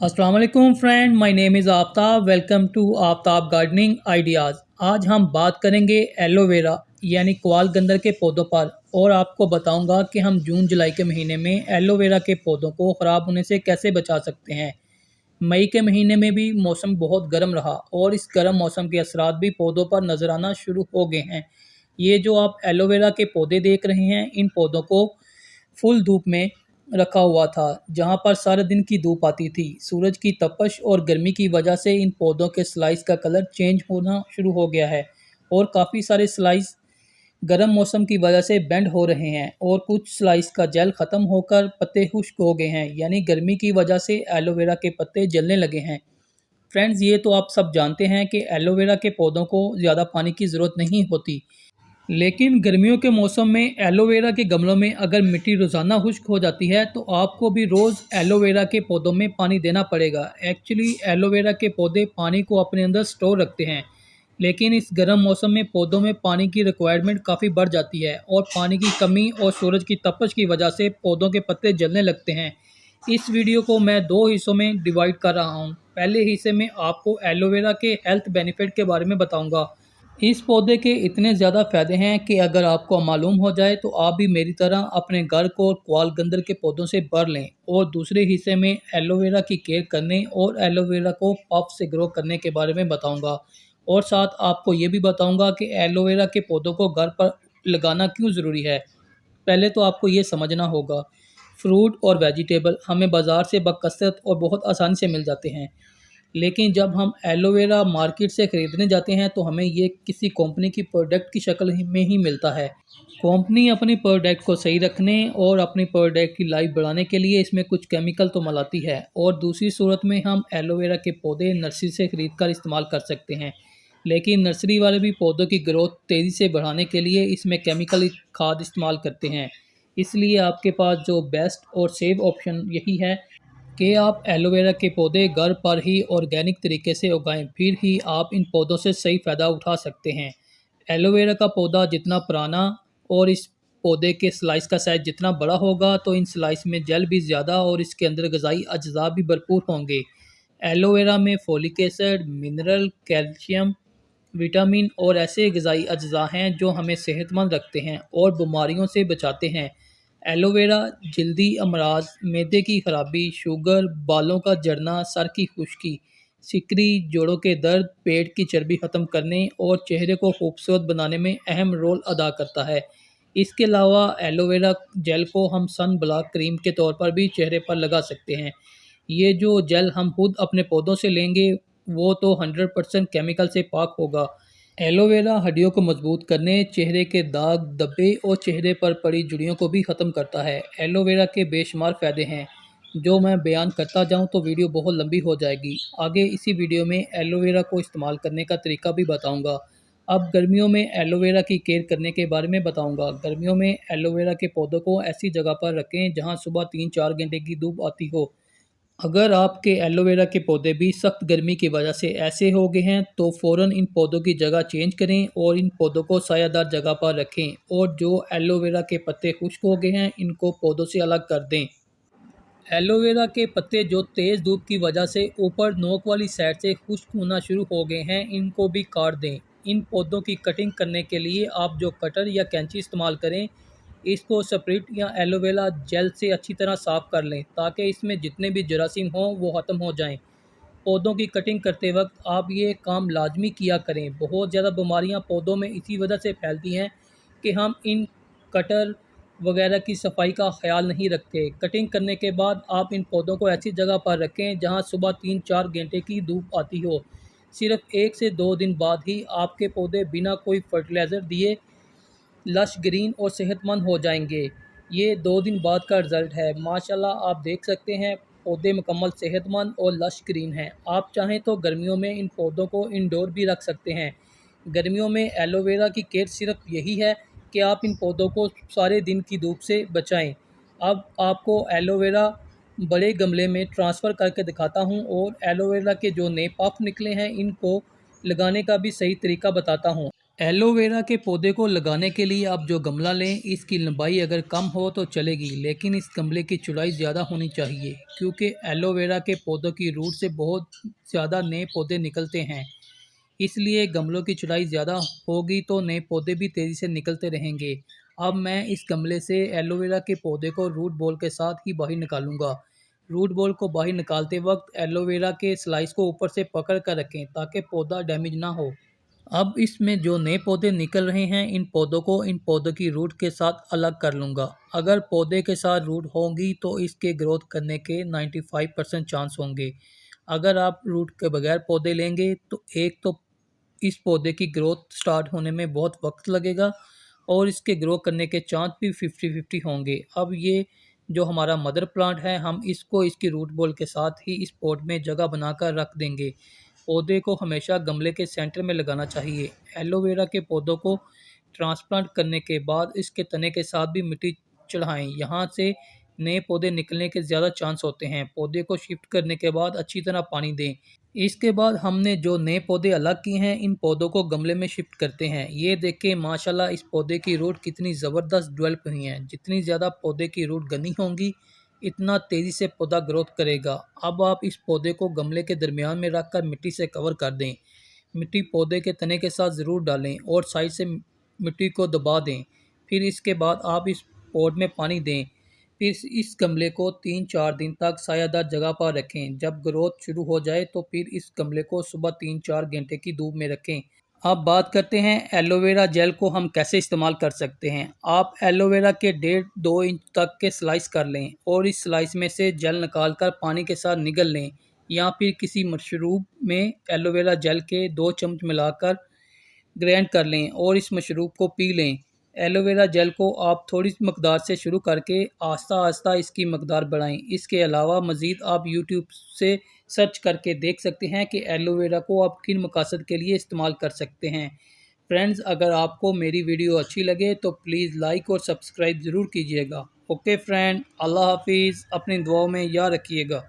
अस्सलाम वालेकुम friend, my name is Aftab. Welcome to Aftab gardening ideas. आज हम बात करेंगे एलोवेरा यानी क्वालगंदर के पौधों पर और आपको बताऊंगा कि हम जून जुलाई के महीने में एलोवेरा के पौधों को ख़राब होने से कैसे बचा सकते हैं। मई के महीने में भी मौसम बहुत गर्म रहा और इस गर्म मौसम के असरात भी पौधों पर नज़र आना शुरू हो गए हैं। ये जो आप एलोवेरा के पौधे देख रहे हैं, इन पौधों को फुल धूप में रखा हुआ था, जहां पर सारे दिन की धूप आती थी। सूरज की तपश और गर्मी की वजह से इन पौधों के स्लाइस का कलर चेंज होना शुरू हो गया है और काफ़ी सारे स्लाइस गर्म मौसम की वजह से बेंड हो रहे हैं और कुछ स्लाइस का जेल ख़त्म होकर पत्ते खुश्क हो गए हैं, यानी गर्मी की वजह से एलोवेरा के पत्ते जलने लगे हैं। फ्रेंड्स, ये तो आप सब जानते हैं कि एलोवेरा के पौधों को ज़्यादा पानी की ज़रूरत नहीं होती, लेकिन गर्मियों के मौसम में एलोवेरा के गमलों में अगर मिट्टी रोज़ाना खुश्क हो जाती है तो आपको भी रोज़ एलोवेरा के पौधों में पानी देना पड़ेगा। एक्चुअली एलोवेरा के पौधे पानी को अपने अंदर स्टोर रखते हैं, लेकिन इस गर्म मौसम में पौधों में पानी की रिक्वायरमेंट काफ़ी बढ़ जाती है और पानी की कमी और सूरज की तपश की वजह से पौधों के पत्ते जलने लगते हैं। इस वीडियो को मैं दो हिस्सों में डिवाइड कर रहा हूँ। पहले हिस्से में आपको एलोवेरा के हेल्थ बेनिफिट के बारे में बताऊँगा। इस पौधे के इतने ज़्यादा फ़ायदे हैं कि अगर आपको मालूम हो जाए तो आप भी मेरी तरह अपने घर को क्वालगंदर के पौधों से भर लें। और दूसरे हिस्से में एलोवेरा की केयर करने और एलोवेरा को पफ से ग्रो करने के बारे में बताऊंगा और साथ आपको ये भी बताऊंगा कि एलोवेरा के पौधों को घर पर लगाना क्यों ज़रूरी है। पहले तो आपको ये समझना होगा, फ्रूट और वेजिटेबल हमें बाज़ार से बकसरत और बहुत आसानी से मिल जाते हैं, लेकिन जब हम एलोवेरा मार्केट से ख़रीदने जाते हैं तो हमें ये किसी कंपनी की प्रोडक्ट की शक्ल में ही मिलता है। कंपनी अपनी प्रोडक्ट को सही रखने और अपनी प्रोडक्ट की लाइफ बढ़ाने के लिए इसमें कुछ केमिकल तो मिलाती है, और दूसरी सूरत में हम एलोवेरा के पौधे नर्सरी से ख़रीद कर इस्तेमाल कर सकते हैं, लेकिन नर्सरी वाले भी पौधों की ग्रोथ तेज़ी से बढ़ाने के लिए इसमें केमिकल खाद इस्तेमाल करते हैं। इसलिए आपके पास जो बेस्ट और सेफ ऑप्शन यही है कि आप एलोवेरा के पौधे घर पर ही ऑर्गेनिक तरीके से उगाएं, फिर ही आप इन पौधों से सही फ़ायदा उठा सकते हैं। एलोवेरा का पौधा जितना पुराना और इस पौधे के स्लाइस का साइज़ जितना बड़ा होगा तो इन स्लाइस में जल भी ज़्यादा और इसके अंदर ग़िज़ाई अज्जा भी भरपूर होंगे। एलोवेरा में folic acid, mineral, calcium, vitamin और ऐसे ग़िज़ाई अज्जा हैं जो हमें सेहतमंद रखते हैं और बीमारियों से बचाते हैं। एलोवेरा जल्दी अमराज, मैदे की खराबी, शुगर, बालों का झड़ना, सर की खुश्की, सिकरी, जोड़ों के दर्द, पेट की चर्बी ख़त्म करने और चेहरे को खूबसूरत बनाने में अहम रोल अदा करता है। इसके अलावा एलोवेरा जेल को हम सन ब्लॉक क्रीम के तौर पर भी चेहरे पर लगा सकते हैं। ये जो जेल हम खुद अपने पौधों से लेंगे वो तो 100% केमिकल से पाक होगा। एलोवेरा हड्डियों को मजबूत करने, चेहरे के दाग धब्बे और चेहरे पर पड़ी झुर्रियों को भी ख़त्म करता है। एलोवेरा के बेशुमार फ़ायदे हैं, जो मैं बयान करता जाऊं तो वीडियो बहुत लंबी हो जाएगी। आगे इसी वीडियो में एलोवेरा को इस्तेमाल करने का तरीका भी बताऊंगा। अब गर्मियों में एलोवेरा की केयर करने के बारे में बताऊंगा। गर्मियों में एलोवेरा के पौधों को ऐसी जगह पर रखें जहां सुबह 3-4 घंटे की धूप आती हो। अगर आपके एलोवेरा के पौधे भी सख्त गर्मी की वजह से ऐसे हो गए हैं तो फ़ौरन इन पौधों की जगह चेंज करें और इन पौधों को सायादार जगह पर रखें, और जो एलोवेरा के पत्ते खुश्क हो गए हैं इनको पौधों से अलग कर दें। एलोवेरा के पत्ते जो तेज़ धूप की वजह से ऊपर नोक वाली साइड से खुश्क होना शुरू हो गए हैं, इनको भी काट दें। इन पौधों की कटिंग करने के लिए आप जो कटर या कैंची इस्तेमाल करें, इसको स्प्रिट या एलोवेरा जेल से अच्छी तरह साफ़ कर लें ताकि इसमें जितने भी जरासीम हों वो ख़त्म हो जाएं। पौधों की कटिंग करते वक्त आप ये काम लाजमी किया करें। बहुत ज़्यादा बीमारियां पौधों में इसी वजह से फैलती हैं कि हम इन कटर वगैरह की सफाई का ख्याल नहीं रखते। कटिंग करने के बाद आप इन पौधों को ऐसी जगह पर रखें जहां सुबह 3-4 घंटे की धूप आती हो। सिर्फ 1 से 2 दिन बाद ही आपके पौधे बिना कोई फर्टिलाइज़र दिए लश ग्रीन और सेहतमंद हो जाएंगे। ये 2 दिन बाद का रिज़ल्ट है। माशाल्लाह आप देख सकते हैं पौधे मुकम्मल सेहतमंद और लश ग्रीन हैं। आप चाहें तो गर्मियों में इन पौधों को इंडोर भी रख सकते हैं। गर्मियों में एलोवेरा की केयर सिर्फ यही है कि आप इन पौधों को सारे दिन की धूप से बचाएं। अब आपको एलोवेरा बड़े गमले में ट्रांसफ़र करके दिखाता हूं और एलोवेरा के जो नए पफ निकले हैं इनको लगाने का भी सही तरीका बताता हूं। एलोवेरा के पौधे को लगाने के लिए आप जो गमला लें, इसकी लंबाई अगर कम हो तो चलेगी, लेकिन इस गमले की चौड़ाई ज़्यादा होनी चाहिए, क्योंकि एलोवेरा के पौधों की रूट से बहुत ज़्यादा नए पौधे निकलते हैं। इसलिए गमलों की चौड़ाई ज़्यादा होगी तो नए पौधे भी तेज़ी से निकलते रहेंगे। अब मैं इस गमले से एलोवेरा के पौधे को रूट बॉल के साथ ही बाहर निकालूंगा। रूट बॉल को बाहर निकालते वक्त एलोवेरा के स्लाइस को ऊपर से पकड़ कर रखें ताकि पौधा डैमेज ना हो। अब इसमें जो नए पौधे निकल रहे हैं, इन पौधों को इन पौधों की रूट के साथ अलग कर लूँगा। अगर पौधे के साथ रूट होंगी तो इसके ग्रोथ करने के 95% चांस होंगे। अगर आप रूट के बगैर पौधे लेंगे तो एक तो इस पौधे की ग्रोथ स्टार्ट होने में बहुत वक्त लगेगा और इसके ग्रो करने के चांस भी 50-50 होंगे। अब ये जो हमारा मदर प्लांट है, हम इसको इसकी रूट बॉल के साथ ही इस पॉट में जगह बनाकर रख देंगे। पौधे को हमेशा गमले के सेंटर में लगाना चाहिए। एलोवेरा के पौधों को ट्रांसप्लांट करने के बाद इसके तने के साथ भी मिट्टी चढ़ाएं। यहाँ से नए पौधे निकलने के ज़्यादा चांस होते हैं। पौधे को शिफ्ट करने के बाद अच्छी तरह पानी दें। इसके बाद हमने जो नए पौधे अलग किए हैं, इन पौधों को गमले में शिफ्ट करते हैं। ये देखें माशाल्लाह इस पौधे की रूट कितनी ज़बरदस्त डेवलप हुई हैं। जितनी ज़्यादा पौधे की रूट घनी होंगी, इतना तेज़ी से पौधा ग्रोथ करेगा। अब आप इस पौधे को गमले के दरमियान में रखकर मिट्टी से कवर कर दें। मिट्टी पौधे के तने के साथ ज़रूर डालें और साइड से मिट्टी को दबा दें। फिर इसके बाद आप इस पॉट में पानी दें। फिर इस गमले को 3-4 दिन तक सायादार जगह पर रखें। जब ग्रोथ शुरू हो जाए तो फिर इस गमले को सुबह 3-4 घंटे की धूप में रखें। अब बात करते हैं एलोवेरा जेल को हम कैसे इस्तेमाल कर सकते हैं। आप एलोवेरा के 1.5-2 इंच तक के स्लाइस कर लें और इस स्लाइस में से जेल निकाल कर पानी के साथ निगल लें, या फिर किसी मशरूब में एलोवेरा जेल के 2 चम्मच मिलाकर ग्राइंड कर लें और इस मशरूब को पी लें। एलोवेरा जेल को आप थोड़ी मकदार से शुरू करके आहिस्ता आहिस्ता इसकी मकदार बढ़ाएं। इसके अलावा मज़ीद आप यूट्यूब से सर्च करके देख सकते हैं कि एलोवेरा को आप किन मकसद के लिए इस्तेमाल कर सकते हैं। फ्रेंड्स, अगर आपको मेरी वीडियो अच्छी लगे तो प्लीज़ लाइक और सब्सक्राइब ज़रूर कीजिएगा। ओके फ्रेंड, अल्लाह हाफिज़। अपनी दुआओं में याद रखिएगा।